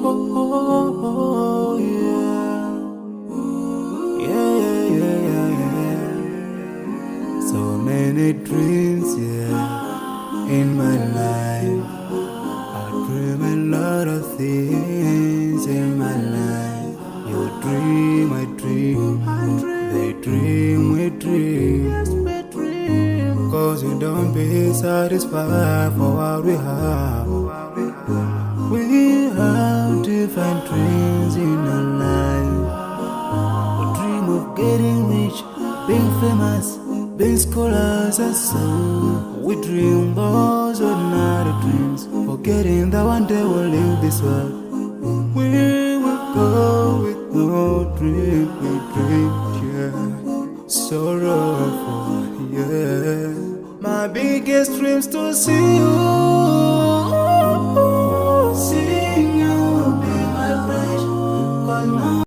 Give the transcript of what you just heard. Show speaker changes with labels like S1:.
S1: oh, yeah. Yeah, yeah, yeah, yeah. So many dreams, yeah, in my life. I dream a lot of things in my life. You dream, I dream. They dream, we dream. Cause we don't be satisfied for what we have. We have different dreams in our life. We dream of getting rich, being famous, being scholars and so. We dream those ordinary dreams, forgetting that one day we'll leave this world. We will go with no dream, we dream, yeah. Sorrowful, yeah. My biggest dream's to see you